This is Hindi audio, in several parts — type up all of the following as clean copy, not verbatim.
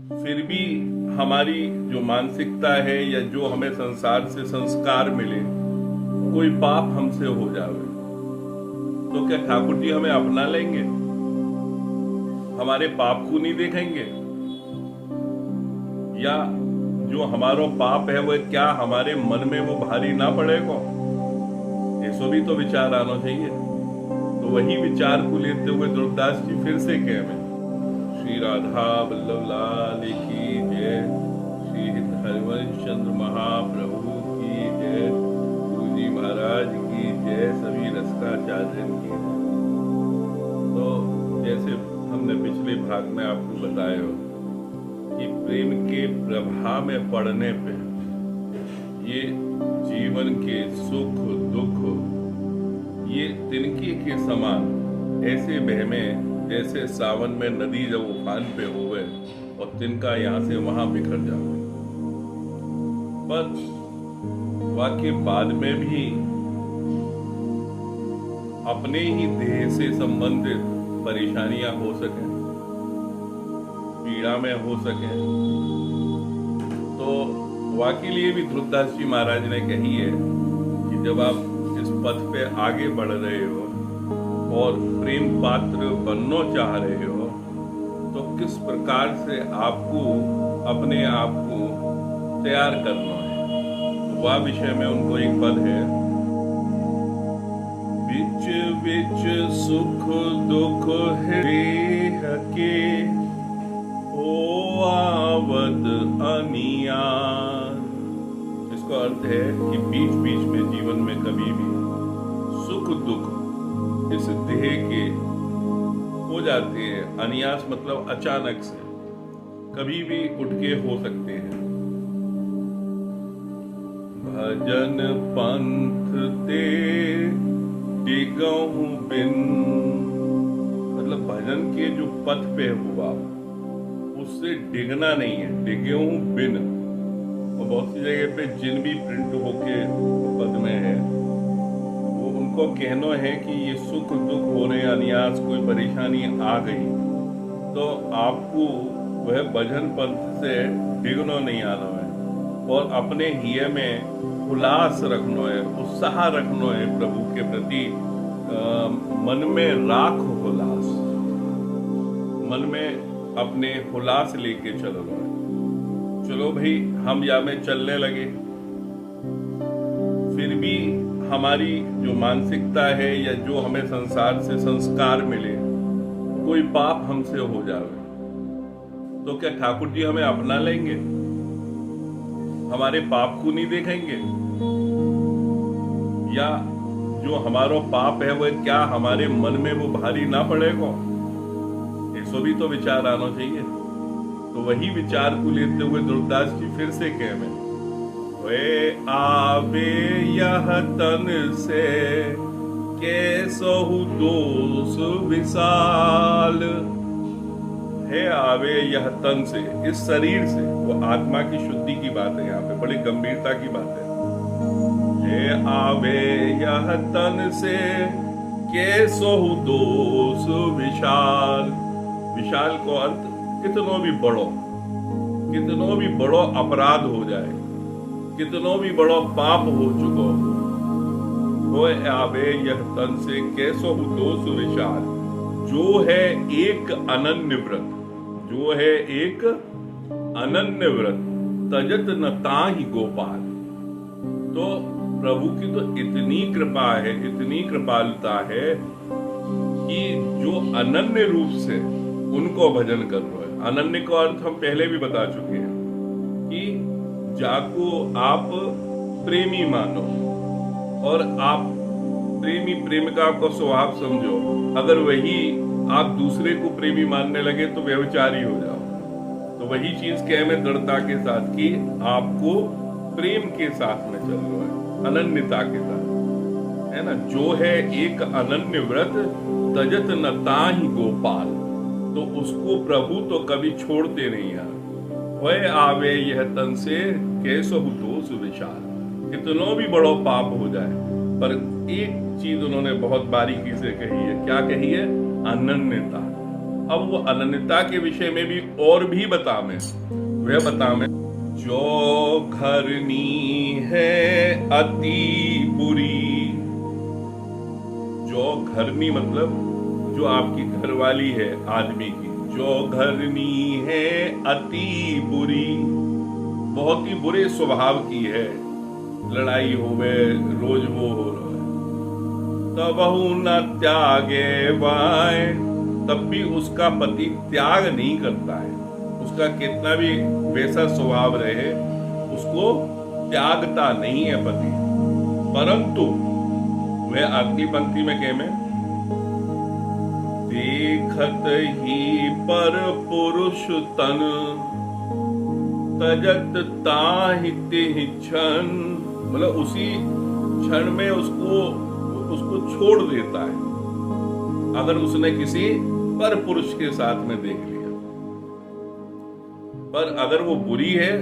फिर भी हमारी जो मानसिकता है या जो हमें संसार से संस्कार मिले, कोई पाप हमसे हो जावे तो क्या ठाकुर जी हमें अपना लेंगे? हमारे पाप को नहीं देखेंगे? या जो हमारो पाप है वो क्या हमारे मन में वो भारी ना पड़ेगा? ऐसो भी तो विचार आना चाहिए। तो वही विचार को लेते हुए ध्रुवदास जी फिर से कह में श्री राधा वल्लभ लाल की जय, श्री हरिवंश चंद्र महाप्रभु की जय, गुरु जी महाराज की जय, सभी रसिकाचार्य की जय। तो जैसे हमने पिछले भाग में आपको बताया हो कि प्रेम के प्रभाव में पड़ने पे ये जीवन के सुख दुख ये तिनके के समान ऐसे बहमे जैसे सावन में नदी जब उफान पे होवे और तिनका यहाँ से वहां बिखर जावे। पर वाक्य बाद में भी अपने ही देह से संबंधित परेशानियां हो सके, पीड़ा में हो सके, तो वाकई लिए भी ध्रुवदास जी महाराज ने कही है कि जब आप इस पथ पे आगे बढ़ रहे हो और प्रेम पात्र बनना चाह रहे हो तो किस प्रकार से आपको अपने आप को तैयार करना है। तो वह विषय में उनको एक पद है, बिच बिच सुख दुख है के ओ आवद अनियार। इसका अर्थ है कि बीच बीच में जीवन में कभी भी सुख दुख इस देह के हो जाते हैं। अनियास मतलब अचानक से कभी भी उठ के हो सकते हैं। भजन पंथ ते डिगहु बिन, मतलब भजन के जो पथ पे हुआ उससे डिगना नहीं है, डिगहु बिन। और बहुत सी जगह पे जिन भी प्रिंट होके पद में है वो उनको कहना है कि ये सुख दुख हो रहे, अनियास कोई परेशानी आ गई तो आपको वह भजन पंथ से डिगनो नहीं आना है और अपने हिय में उल्लास रखना है, उत्साह रखना है प्रभु के प्रति। मन में राख उल्लास, मन में अपने उल्लास लेके चलो। चलो भाई हम या में चलने लगे, फिर भी हमारी जो मानसिकता है या जो हमें संसार से संस्कार मिले, कोई पाप हमसे हो जावे तो क्या ठाकुर जी हमें अपना लेंगे? हमारे पाप को नहीं देखेंगे? या जो हमारा पाप है वो क्या हमारे मन में वो भारी ना पड़ेगा? ऐसो भी तो विचार आना चाहिए। तो वही विचार को लेते हुए ध्रुवदास जी फिर से कह में वे आवे यह तन से कैसहु दोष विशाल। है आवे यह तन से, इस शरीर से, वो आत्मा की शुद्धि की बात है, यहाँ पे बड़ी गंभीरता की बात है। है आवे यह तन से कैसहु दोष विशाल। विशाल को अर्थ कितनो भी बड़ो अपराध हो जाए, कितनो भी बड़ो पाप हो चुको हो आवे यह तन से कैसहु दोष विशाल। जो है एक अनन्य व्रत, जो है एक अनन्य व्रत, तजत न ताहि गोपाल। तो प्रभु की तो इतनी कृपा है, इतनी कृपालुता है कि जो अनन्य रूप से उनको भजन कर रहे हैं। अनन्य का अर्थ हम पहले भी बता चुके हैं कि जाको आप प्रेमी मानो और आप प्रेमी प्रेमिका को स्वभाव समझो। अगर वही आप दूसरे को प्रेमी मानने लगे तो व्यभिचारी हो जाओ। तो वही चीज कह में दृढ़ता के साथ कि आपको प्रेम के साथ में चलना है, अनन्यता के साथ, है ना। जो है एक अनन्य व्रत तजत न ताहि गोपाल, तो उसको प्रभु तो कभी छोड़ते नहीं यार। वह आवे यह तन से कैसहु दोष विशाल। कितनो भी बड़ो पाप हो जाए, पर एक चीज उन्होंने बहुत बारीकी से कही है। क्या कही है? अनन्यता। अब वो अनन्यता के विषय में भी और भी बतावे, वह बतावे, जो घरनी है अति बुरी। जो घरनी मतलब जो आपकी घरवाली है आदमी की, जो घरनी है अति बुरी, बहुत ही बुरे स्वभाव की है, लड़ाई होवे रोज वो हो रहा है, तबहु न त्यागे वाय, तब भी उसका पति त्याग नहीं करता है। उसका कितना भी वैसा स्वभाव रहे उसको त्यागता नहीं है पति। परंतु वह अगली पंक्ति में कह में, देखत ही पर पुरुष तन, तजत ताहि तिहि क्षण, मतलब उसी क्षण में उसको छोड़ देता है अगर उसने किसी पर पुरुष के साथ में देख लिया। पर अगर वो बुरी है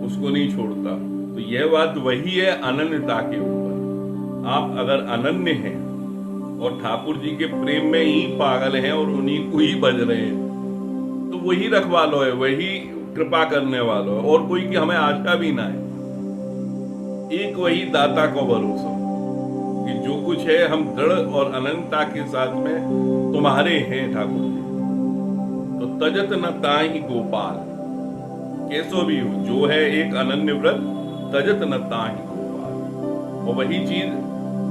उसको नहीं छोड़ता। तो यह बात वही है अनन्यता के ऊपर। आप अगर अनन्य हैं और ठाकुर जी के प्रेम में ही पागल हैं और उन्हीं को ही बज रहे हैं, तो वही रखवालो है, वही कृपा करने वाला है, और कोई की हमें आशा भी ना है। एक वही दाता को भरोसा कि जो कुछ है हम दृढ़ और अनंतता के साथ में तुम्हारे हैं ठाकुर जी। तो तजत न ताहि गोपाल, कैसो भी हो, जो है एक अनन्य व्रत, तजत न ताहि गोपाल। और वही चीज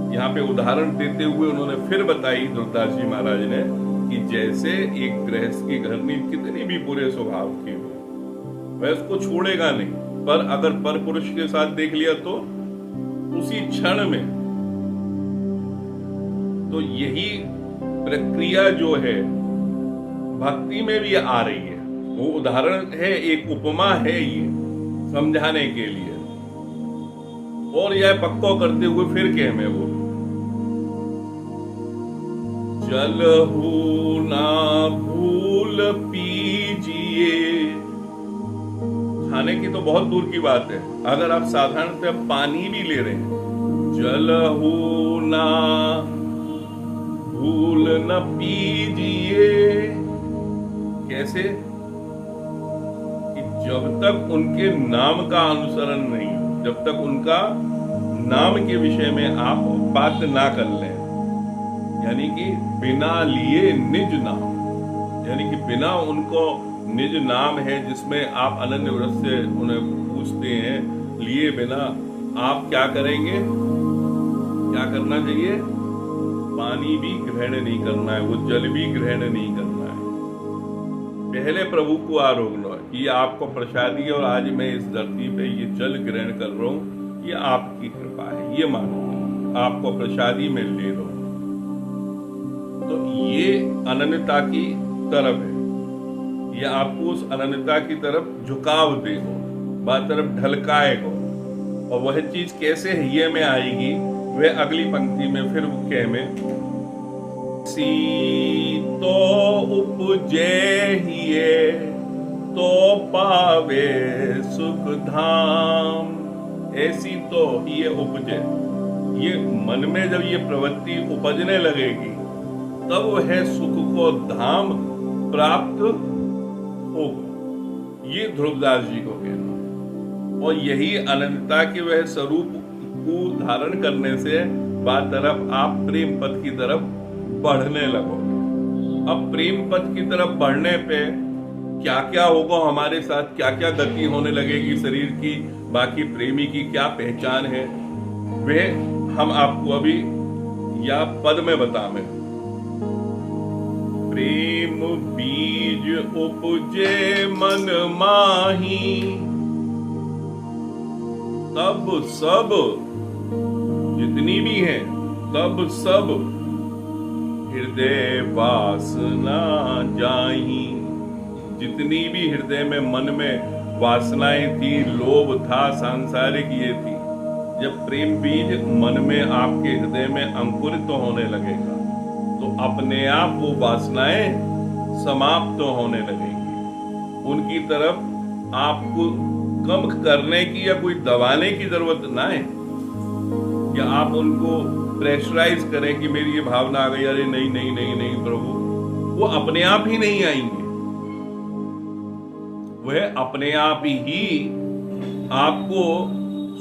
यहाँ पे उदाहरण देते हुए उन्होंने फिर बताई ध्रुवदास जी महाराज ने कि जैसे एक गृहस्थ की घरनी कितनी भी बुरे स्वभाव की हो वह उसको छोड़ेगा नहीं, पर अगर पर पुरुष के साथ देख लिया तो उसी क्षण में। तो यही प्रक्रिया जो है भक्ति में भी आ रही है। वो उदाहरण है, एक उपमा है ये समझाने के लिए। और यह पक्को करते हुए फिर कह में वो, जलहू ना भूल पीजिए। खाने की तो बहुत दूर की बात है, अगर आप साधारणतः पानी भी ले रहे हैं, जलहू ना भूल न पीजिए। कैसे? कि जब तक उनके नाम का अनुसरण नहीं, जब तक उनका नाम के विषय में आप बात ना कर लें, यानी कि बिना लिए निज नाम, यानी कि बिना उनको निज नाम है जिसमें आप अनन्य व्रत से उन्हें पूछते हैं, लिए बिना आप क्या करेंगे? क्या करना चाहिए? पानी भी ग्रहण नहीं करना है, वो जल भी ग्रहण नहीं करना है। पहले प्रभु को आरोग्य है कि आपको प्रसादी और आज मैं इस धरती पे ये जल ग्रहण कर रहा हूँ, ये आपकी कृपा है, ये मानो आपको प्रसादी में ले लो। तो ये अनन्यता की तरफ है, ये आपको उस अनन्यता की तरफ झुकाव देगो, बात तरफ ढलकाएगो। और वह चीज कैसे हिये में आएगी वह अगली पंक्ति में फिर कह में, सी तो उपजे हिये तो पावे सुख धाम। ऐसी तो ये उपजे, ये मन में जब ये प्रवृत्ति उपजने लगेगी तब वह सुख को धाम प्राप्त होगा। ये ध्रुवदास जी को कहना। और यही अनंतता के वह स्वरूप को धारण करने से बात तरफ आप प्रेम पथ की तरफ बढ़ने लगोगे। अब प्रेम पथ की तरफ बढ़ने पे क्या क्या होगा हमारे साथ, क्या क्या गति होने लगेगी शरीर की, बाकी प्रेमी की क्या पहचान है, वे हम आपको अभी या पद में बतावे। प्रेम बीज उपजे मन माही, तब सब जितनी भी हैं तब सब हृदय वासना जाही। जितनी भी हृदय में मन में वासनाएं थी, लोभ था, सांसारिक ये थी, जब प्रेम बीज मन में आपके हृदय में अंकुरित होने लगेगा तो अपने आप वो वासनाएं समाप्त होने लगेंगी। उनकी तरफ आपको कम करने की या कोई दबाने की जरूरत ना है, या आप उनको प्रेशराइज करें कि मेरी ये भावना आ गई, अरे नहीं नहीं नहीं नहीं प्रभु वो अपने आप ही नहीं आएंगे, वह अपने आप ही आपको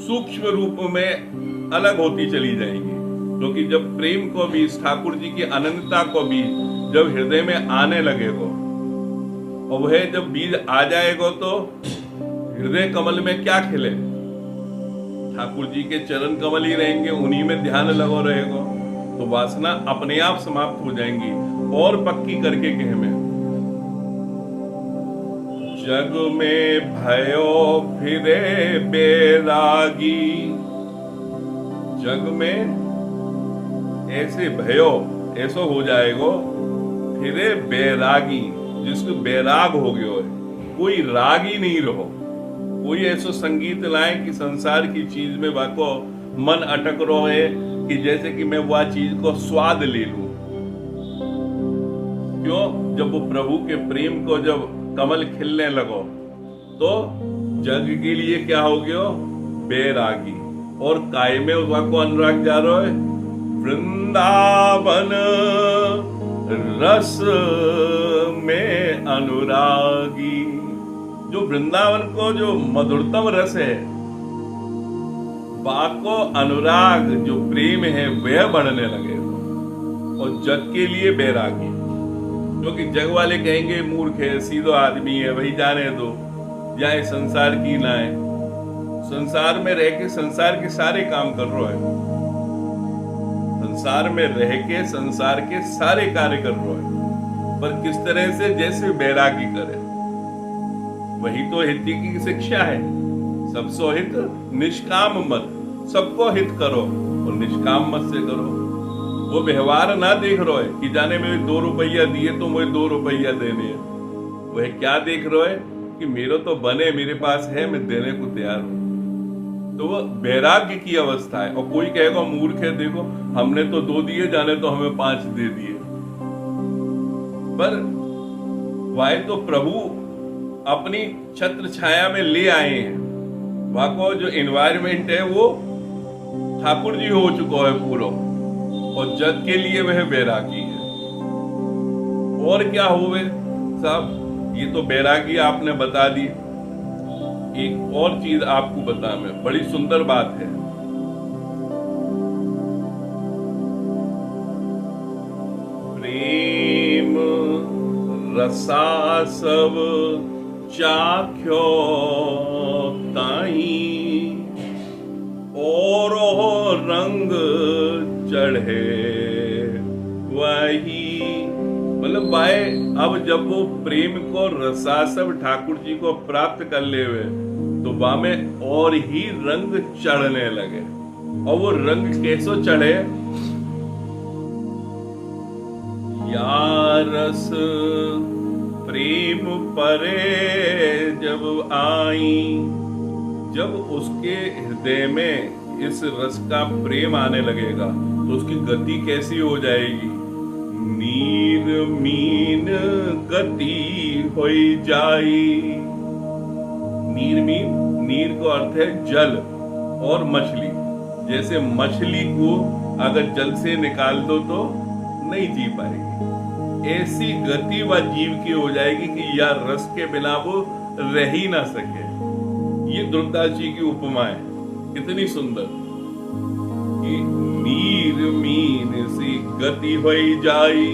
सूक्ष्म रूप में अलग होती चली जाएंगी। क्योंकि जब प्रेम को भी, इस ठाकुर जी की अनंतता को भी जब हृदय में आने लगेगा, और वह जब बीज आ जाएगा, तो हृदय कमल में क्या खिले? ठाकुर जी के चरण कमल ही रहेंगे, उन्हीं में ध्यान लगो रहेगा, तो वासना अपने आप समाप्त हो जाएंगी। और पक्की करके कहे में, जग में भयो फिरे बैरागी, जग में ऐसे भयो, ऐसा हो जाएगा, फिरे बैरागी, जिसको बैराग हो गया है, कोई राग ही नहीं रहो। कोई ऐसा संगीत लाए कि संसार की चीज में वाको मन अटक रहो है, कि जैसे कि मैं वह चीज को स्वाद ले लूं। क्यों? जब वो प्रभु के प्रेम को जब कमल खिलने लगो, तो जग के लिए क्या हो गया? बैरागी। और काय में वाको अनुराग जा रहा है, वृंदावन रस में अनुरागी। जो वृंदावन को जो मधुरतम रस है, बाको अनुराग जो प्रेम है वह बढ़ने लगे, और जग के लिए बैरागी। क्योंकि जग वाले कहेंगे मूर्ख है, सीधो आदमी है, वही जाने दो, या संसार की ना है। संसार में रह के संसार के सारे काम कर रहा है, संसार में रह के संसार के सारे कार्य कर रहा है, पर किस तरह से? जैसे बैरागी करे। वही तो हित की शिक्षा है, सबसो हित निष्काम मत, सबको हित करो और निष्काम मत से करो। वो व्यवहार ना देख रहा है कि जाने में 2 रुपया दिए तो मुझे 2 रुपया देने हैं। वह क्या देख रहा है कि मेरा तो बने, मेरे पास है, मैं देने को तैयार हूं। तो वो वैराग्य की अवस्था है। और कोई कहेगा मूर्ख है, देखो हमने तो 2 दिए, जाने तो हमें 5 दे दिए। पर वह तो प्रभु अपनी छत्र छाया में ले आए हैं। वहां को जो एनवायरमेंट है वो ठाकुर जी हो चुका है पूरा, और जग के लिए वह बैरागी है। और क्या हुए साहब? ये तो बैरागी आपने बता दी। एक और चीज आपको बता, मैं बड़ी सुंदर बात है। प्रेम रसा सब चाख्यो ताई, और रंग चढ़े वही। मतलब भाई, अब जब वो प्रेम को रसासव ठाकुर जी को प्राप्त कर ले हुए, तो वहां में और ही रंग चढ़ने लगे। और वो रंग कैसो चढ़े? या रस प्रेम परे जब आई, जब उसके हृदय में इस रस का प्रेम आने लगेगा, तो उसकी गति कैसी हो जाएगी? नीर मीन गति होई जाई। नीर मीन, नीर को अर्थ है जल, और मछली। जैसे मछली को अगर जल से निकाल दो तो नहीं जी पाएगी, ऐसी गति व जीव की हो जाएगी कि या रस के बिना वो रह ही ना सके। ये दुर्दास जी की उपमा है, कितनी सुंदर कि नीर मीन सी गति होई जाई।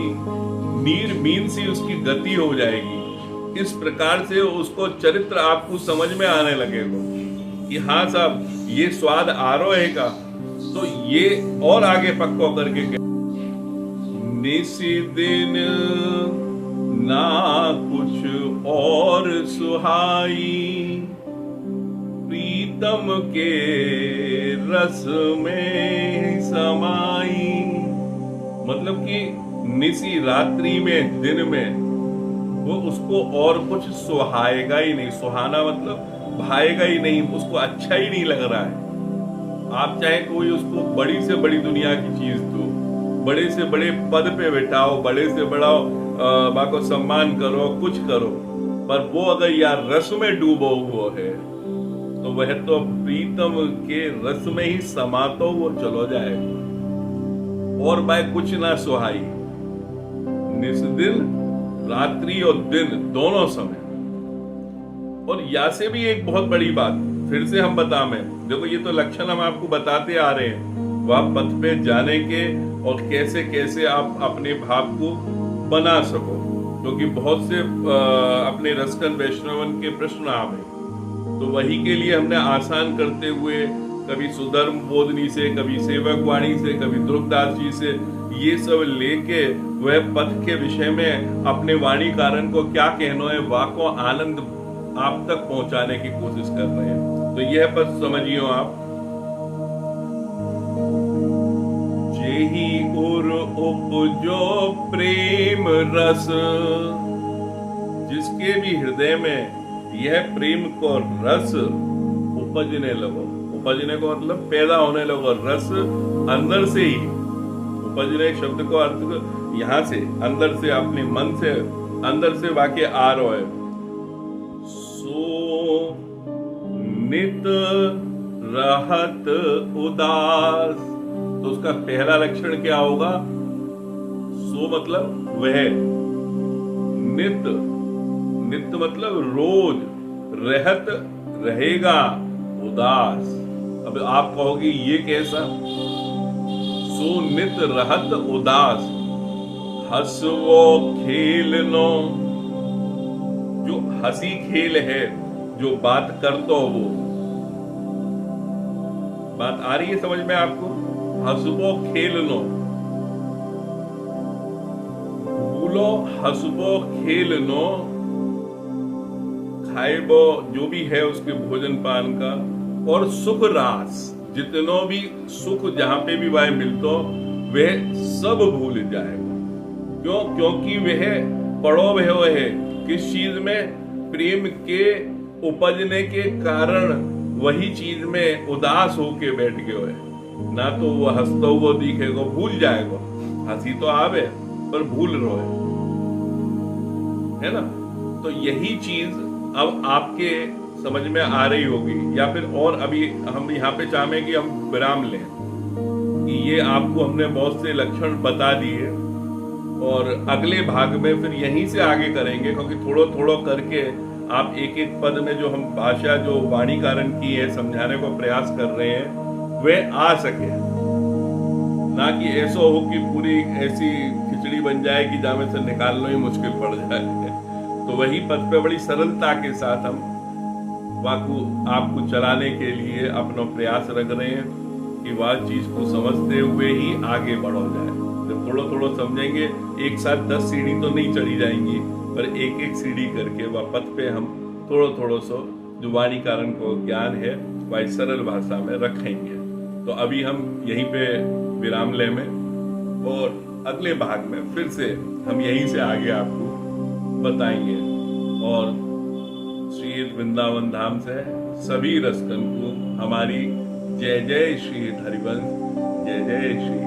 नीर मीन सी उसकी गति हो जाएगी। इस प्रकार से उसको चरित्र आपको समझ में आने लगेगा कि हाँ साहब, ये स्वाद आ रहा है का, तो ये और आगे पक्को करके निसी दिन ना कुछ और सुहाई, प्रीतम के रस में समाई। मतलब कि निसी रात्रि में, दिन में वो उसको और कुछ सुहाएगा ही नहीं। सुहाना मतलब भाएगा ही नहीं, उसको अच्छा ही नहीं लग रहा है। आप चाहे कोई उसको बड़ी से बड़ी दुनिया की चीज दो, बड़े से बड़े पद पे बैठाओ, बड़े से बड़ा माँ को सम्मान करो, कुछ करो, पर वो अगर यार रस में डूबो हुआ है, तो वह तो प्रीतम के रस में ही समातो वो चलो जाए, और भाई कुछ ना सुहाई। निस दिन रात्रि और दिन दोनों समय। और या से भी एक बहुत बड़ी बात फिर से हम बताएं, देखो ये तो लक्षण हम आपको बताते आ रहे हैं, वह पथ पे जाने के और कैसे कैसे आप अपने भाव को बना सको, क्योंकि बहुत से अपने रसकन वैष्णवन के प्रश्न आवे, तो वही के लिए हमने आसान करते हुए कभी सुधर्म बोधनी से, कभी सेवक वाणी से, कभी ध्रुवदास जी से ये सब लेके वह पथ के विषय में अपने वाणी कारण को क्या कहना है, वाको आनंद आप तक पहुंचाने की कोशिश कर रहे हैं। तो यह पद समझियो आप, जेहि उर उपजो प्रेम रस, जिसके भी हृदय में यह प्रेम को रस उपजने लगो, उपजने को मतलब पैदा होने लगो, रस अंदर से ही, उपजने शब्द को अर्थ यहां से अंदर से, अपने मन से अंदर से वाक्य आ रहा है। सो नित रहत उदास, तो उसका पहला लक्षण क्या होगा? सो मतलब वह, नित, नित मतलब रोज, रहत रहेगा, उदास। अब आप कहोगे ये कैसा? सो नित रहत उदास, हंसवो खेल नो, जो हंसी खेल है, जो बात कर दो, वो बात आ रही है समझ में आपको? हंसवो खेल नो, भूलो हंसवो खेल नो, खाएबो जो भी है उसके भोजन पान का, और सुख रास, जितनो भी सुख जहां पे भी वह मिलतो वह सब भूल जाएगा। क्यों? क्योंकि वह पड़ो वह है किस चीज में? प्रेम के उपजने के कारण वही चीज में उदास होके बैठ गयो है। ना तो वो हंसता हुआ दिखेगा, भूल जाएगा, हंसी तो आवे पर भूल रहो है ना। तो यही चीज अब आपके समझ में आ रही होगी, या फिर और अभी हम यहाँ पे चाहें कि हम विराम लें, कि ये आपको हमने बहुत से लक्षण बता दिए और अगले भाग में फिर यहीं से आगे करेंगे, क्योंकि थोड़ो थोड़ो करके आप एक एक पद में जो हम भाषा जो वाणी कारण की है समझाने को प्रयास कर रहे हैं वे आ सके, ना कि ऐसा हो कि पूरी ऐसी खिचड़ी बन जाए कि जामे से निकालना ही मुश्किल पड़ जाए। तो वही पद पे बड़ी सरलता के साथ हम वाकु आपको चलाने के लिए अपना प्रयास रख रहे हैं कि वह चीज को समझते हुए ही आगे बढ़ो जाए। जब थोड़ा थोड़ा समझेंगे, एक साथ 10 सीढ़ी तो नहीं चढ़ी जाएंगी, पर एक एक सीढ़ी करके वह पथ पे हम थोड़ा थोड़ा सो जो वाणी कारण को ज्ञान है वह सरल भाषा में रखेंगे। तो अभी हम यहीं पे विराम ले में, और अगले भाग में फिर से हम यहीं से आगे आपको बताएंगे। और श्री वृंदावन धाम से सभी रसकन को हमारी जय जय श्री हरिवंश, जय जय श्री